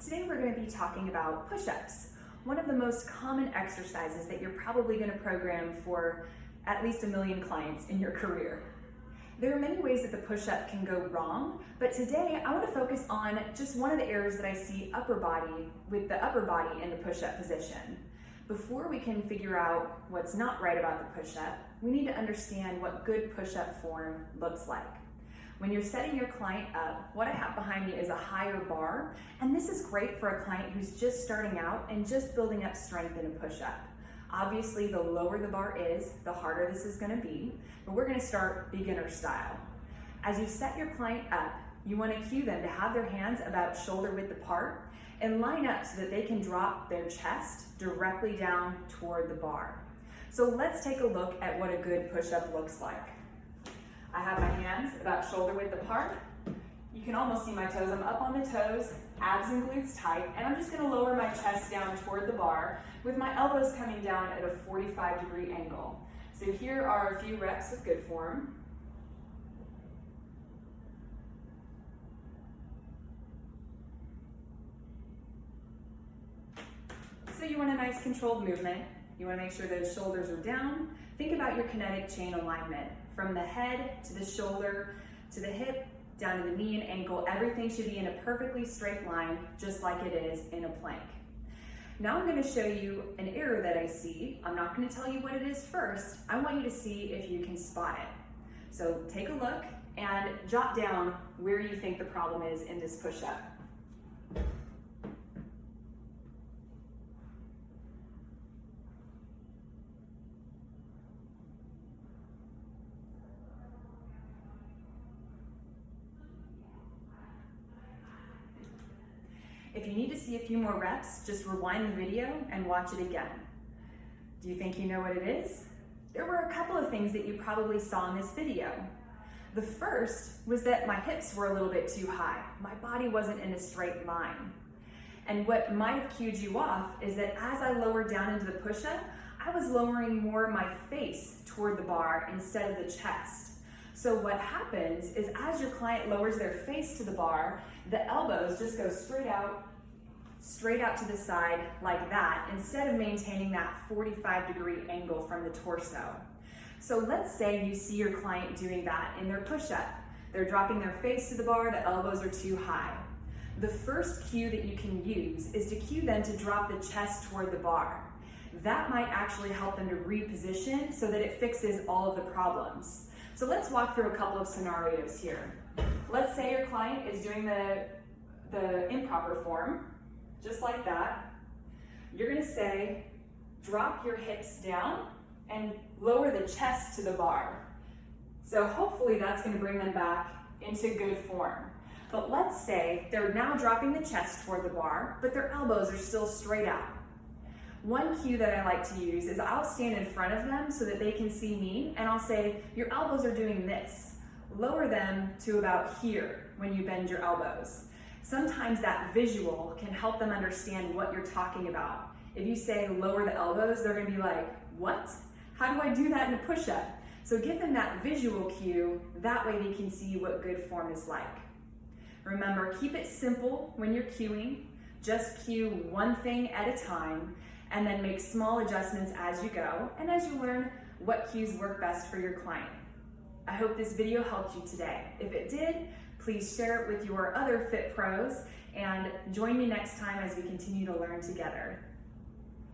Today we're going to be talking about push-ups, one of the most common exercises that you're probably going to program for at least 1 million clients in your career. There are many ways that the push-up can go wrong, but today I want to focus on just one of the errors that I see upper body with the upper body in the push-up position. Before we can figure out what's not right about the push-up, we need to understand what good push-up form looks like. When you're setting your client up, what I have behind me is a higher bar, and this is great for a client who's just starting out and just building up strength in a push-up. Obviously, the lower the bar is, the harder this is going to be, but we're going to start beginner style. As you set your client up, you want to cue them to have their hands about shoulder width apart and line up so that they can drop their chest directly down toward the bar. So let's take a look at what a good push-up looks like. I have my hands about shoulder width apart. You can almost see my toes. I'm up on the toes, abs and glutes tight, and I'm just going to lower my chest down toward the bar with my elbows coming down at a 45-degree angle. So here are a few reps of good form. So you want a nice controlled movement. You want to make sure those shoulders are down. Think about your kinetic chain alignment. From the head to the shoulder to the hip, down to the knee and ankle, everything should be in a perfectly straight line, just like it is in a plank. Now I'm going to show you an error that I see. I'm not going to tell you what it is first. I want you to see if you can spot it. So take a look and jot down where you think the problem is in this push-up. If you need to see a few more reps, just rewind the video and watch it again. Do you think you know what it is? There were a couple of things that you probably saw in this video. The first was that my hips were a little bit too high. My body wasn't in a straight line. And what might have cued you off is that as I lowered down into the push-up, I was lowering more my face toward the bar instead of the chest. So what happens is as your client lowers their face to the bar, the elbows just go straight out to the side like that, instead of maintaining that 45-degree angle from the torso. So let's say you see your client doing that in their push-up. They're dropping their face to the bar, the elbows are too high. The first cue that you can use is to cue them to drop the chest toward the bar. That might actually help them to reposition so that it fixes all of the problems. So let's walk through a couple of scenarios here. Let's say your client is doing the improper form, just like that. You're going to say, drop your hips down and lower the chest to the bar. So hopefully that's going to bring them back into good form. But let's say they're now dropping the chest toward the bar, but their elbows are still straight out. One cue that I like to use is I'll stand in front of them so that they can see me, and I'll say, your elbows are doing this. Lower them to about here when you bend your elbows. Sometimes that visual can help them understand what you're talking about. If you say lower the elbows, they're going to be like, what? How do I do that in a push-up? So give them that visual cue, that way they can see what good form is like. Remember, keep it simple when you're cueing. Just cue one thing at a time, and then make small adjustments as you go, and as you learn what cues work best for your client. I hope this video helped you today. If it did, please share it with your other fit pros, and join me next time as we continue to learn together.